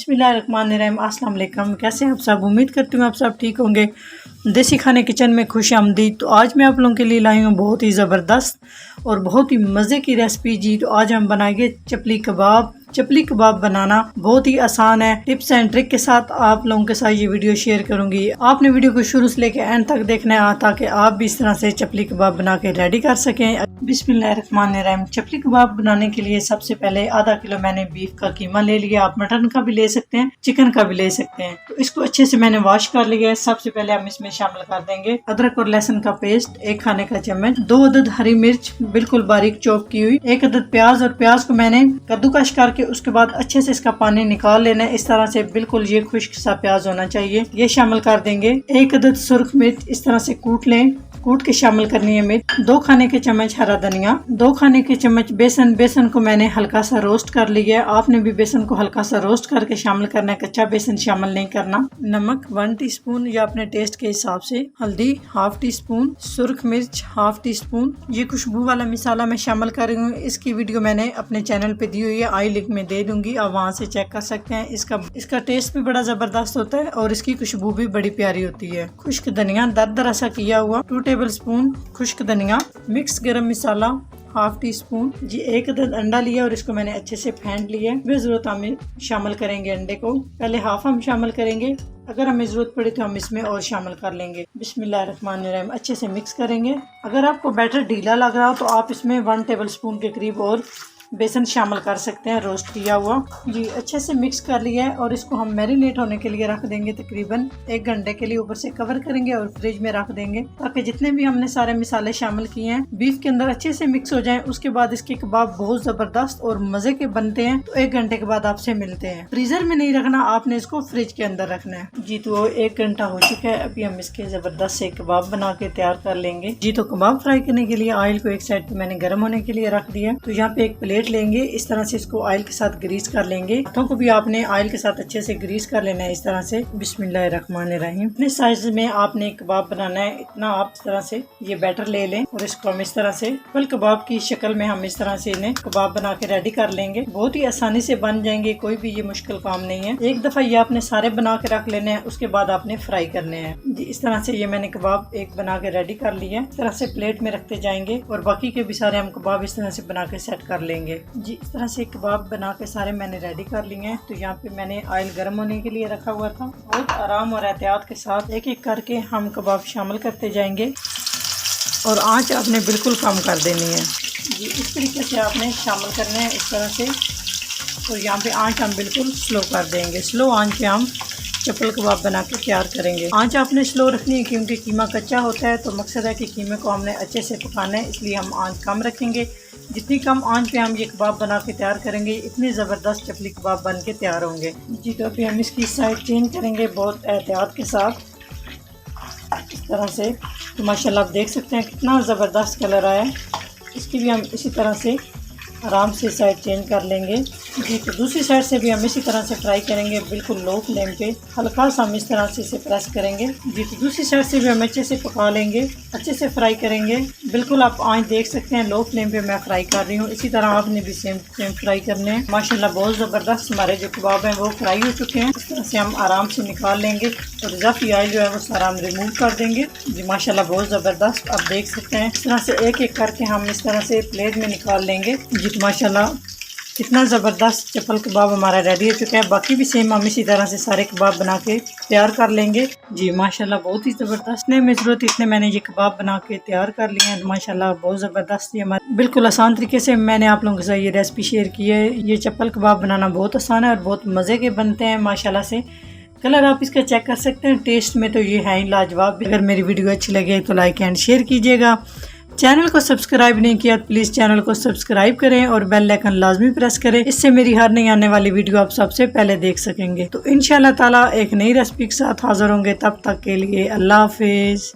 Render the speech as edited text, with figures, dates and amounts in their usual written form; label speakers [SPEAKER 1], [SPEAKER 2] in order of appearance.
[SPEAKER 1] बिस्मिल्लाहिर्रहमानिर्रहीम। अस्सलाम वालेकुम। कैसे हैं आप सब? उम्मीद करती हूँ आप सब ठीक होंगे। देसी खाने किचन में खुश आमदीद। तो आज मैं आप लोगों के लिए लाई हूँ बहुत ही ज़बरदस्त और बहुत ही मज़े की रेसिपी जी। तो आज हम बनाएंगे चपली कबाब। चपली कबाब बनाना बहुत ही आसान है। टिप्स एंड ट्रिक के साथ आप लोगों के साथ ये वीडियो शेयर करूंगी। आपने वीडियो को शुरू से लेकर एंड तक देखना है ताकि आप भी इस तरह से चपली कबाब बना के रेडी कर सकें। बिस्मिल्लाहिर्रहमानिर्रहीम। चपली कबाब बनाने के लिए सबसे पहले आधा किलो मैंने बीफ का कीमा ले लिया। आप मटन का भी ले सकते हैं, चिकन का भी ले सकते हैं। तो इसको अच्छे से मैंने वॉश कर लिया है। सबसे पहले हम इसमें शामिल कर देंगे अदरक और लहसुन का पेस्ट 1 खाने का चम्मच, 2 अदद हरी मिर्च बिल्कुल बारीक चॉप की हुई, 1 अदद प्याज और प्याज को मैंने कद्दूकश करके उसके बाद अच्छे से इसका पानी निकाल लेना है। इस तरह से बिल्कुल ये खुश्क सा प्याज होना चाहिए। ये शामिल कर देंगे 1 अदद सुर्ख मिर्च, इस तरह से कूट लें, कूट के शामिल करनी है मिर्च। 2 खाने के चम्मच हरा धनिया, 2 खाने के चम्मच बेसन, बेसन को मैंने हल्का सा रोस्ट कर लिया है। आपने भी बेसन को हल्का सा रोस्ट करके शामिल करना है, कच्चा बेसन शामिल नहीं करना। नमक 1 टीस्पून या अपने टेस्ट के हिसाब से, हल्दी 1/2 टीस्पून, सुर्ख मिर्च 1/2 टीस्पून। ये खुशबू वाला मसाला मैं शामिल कर रही हूँ। इसकी वीडियो मैंने अपने चैनल पे दी हुई है, आई लिंक में दे दूंगी, आप वहाँ से चेक कर सकते हैं। इसका टेस्ट भी बड़ा जबरदस्त होता है और इसकी खुशबू भी बड़ी प्यारी होती है। खुश्क धनिया दरदरा सा किया हुआ 2 टेबलस्पून खुश्क धनिया, मिक्स गरम मसाला 1/2 टीस्पून जी। 1 अदद अंडा लिया और इसको मैंने अच्छे से फेंट लिया है। जरूरत हमें शामिल करेंगे अंडे को, पहले हाफ हम शामिल करेंगे, अगर हमें जरूरत पड़ी तो हम इसमें और शामिल कर लेंगे। बिस्मिल्लाहिर्रहमानिर्रहीम। अच्छे से मिक्स करेंगे। अगर आपको बैटर ढीला लग रहा हो तो आप इसमें 1 टेबलस्पून के करीब और बेसन शामिल कर सकते हैं, रोस्ट किया हुआ जी। अच्छे से मिक्स कर लिया है और इसको हम मैरिनेट होने के लिए रख देंगे तकरीबन 1 घंटे के लिए। ऊपर से कवर करेंगे और फ्रिज में रख देंगे ताकि जितने भी हमने सारे मसाले शामिल किए हैं बीफ के अंदर अच्छे से मिक्स हो जाएं। उसके बाद इसके कबाब बहुत जबरदस्त और मजे के बनते हैं। तो 1 घंटे के बाद आपसे मिलते हैं। फ्रीजर में नहीं रखना, आपने इसको फ्रिज के अंदर रखना है जी। तो 1 घंटा हो चुका है। अभी हम इसके जबरदस्त से कबाब बना के तैयार कर लेंगे जी। तो कबाब फ्राई करने के लिए ऑयल को एक साइड पे मैंने गर्म होने के लिए रख दिया। तो यहाँ पे एक प्लेट लेंगे, इस तरह से इसको ऑयल के साथ ग्रीस कर लेंगे। हाथों को भी आपने ऑयल के साथ अच्छे से ग्रीस कर लेना है इस तरह से। बिस्मिल्लाहिर्रहमानिर्रहीम। अपने साइज में आपने कबाब बनाना है, इतना आप इस तरह से ये बैटर ले लें और इसको हम इस तरह से फुल कबाब की शक्ल में हम इस तरह से इन्हें कबाब बना के रेडी कर लेंगे। बहुत ही आसानी से बन जाएंगे, कोई भी ये मुश्किल काम नहीं है। एक दफा ये आपने सारे बना के रख लेने हैं, उसके बाद आपने फ्राई करने हैं जी। इस तरह से ये मैंने कबाब एक बना के रेडी कर लिया है। इस तरह से प्लेट में रखते जाएंगे और बाकी के भी सारे हम कबाब इस तरह से बना के सेट कर लेंगे जी। इस तरह से कबाब बना के सारे मैंने रेडी कर लिए हैं। तो यहाँ पे मैंने ऑयल गर्म होने के लिए रखा हुआ था। बहुत आराम और एहतियात के साथ एक एक करके हम कबाब शामिल करते जाएंगे और आंच आपने बिल्कुल कम कर देनी है जी। इस तरीके से आपने शामिल करने हैं इस तरह से। और यहाँ पे आंच हम बिल्कुल स्लो कर देंगे। स्लो आंच पे हम चपल कबाब बना के तैयार करेंगे। आंच आपने स्लो रखनी है क्योंकि कीमा कच्चा होता है। तो मकसद है कि कीमे को हमने अच्छे से पकाना है, इसलिए हम आंच कम रखेंगे। जितनी कम आंच पे हम ये कबाब बना के तैयार करेंगे इतने ज़बरदस्त चपली कबाब बन के तैयार होंगे जी। तो अभी हम इसकी साइड चेंज करेंगे बहुत एहतियात के साथ इस तरह से। तो माशाल्लाह आप देख सकते हैं कितना ज़बरदस्त कलर आया है। इसकी भी हम इसी तरह से आराम से साइड चेंज कर लेंगे जी। तो दूसरी साइड से भी हम इसी तरह से फ्राई करेंगे, बिल्कुल लो फ्लेम पे हल्का सा हम इस तरह से इसे प्रेस करेंगे जी। तो दूसरी साइड से भी हम अच्छे से पका लेंगे, अच्छे से फ्राई करेंगे। बिल्कुल आप आंच देख सकते हैं, लो फ्लेम पे मैं फ्राई कर रही हूँ। इसी तरह आपने भी सेम फ्राई करने हैं। माशाल्लाह बहुत ज़बरदस्त हमारे जो कबाब हैं वो फ्राई हो चुके हैं। इस तरह से हम आराम से निकाल लेंगे और इजाफी ऑयल जो है वो सारा हम रिमूव कर देंगे जी। माशाल्लाह बहुत ज़बरदस्त आप देख सकते हैं। इस तरह से एक एक करके हम इस तरह से प्लेट में निकाल लेंगे जी। तो माशाल्लाह कितना ज़बरदस्त चपल कबाब हमारा रेडी हो चुका है। बाकी भी सेम हम इसी तरह से सारे कबाब बना के तैयार कर लेंगे जी। माशाल्लाह बहुत ही ज़बरदस्त। इतने में ज़रूरत इतने मैंने ये कबाब बना के तैयार कर लिए हैं। माशाल्लाह बहुत ज़बरदस्त ये हमारे बिल्कुल आसान तरीके से मैंने आप लोगों के साथ ये रेसिपी शेयर की है। ये चपल कबाब बनाना बहुत आसान है और बहुत मज़े के बनते हैं माशाल्लाह से। कलर आप इसका चेक कर सकते हैं, टेस्ट में तो ये है ही लाजवाब। अगर मेरी वीडियो अच्छी लगे तो लाइक एंड शेयर कीजिएगा। चैनल को सब्सक्राइब नहीं किया तो प्लीज़ चैनल को सब्सक्राइब करें और बेल आइकन लाजमी प्रेस करें। इससे मेरी हर नई आने वाली वीडियो आप सबसे पहले देख सकेंगे। तो इंशाल्लाह ताला एक नई रेसिपी के साथ हाजिर होंगे। तब तक के लिए अल्लाह हाफिज़।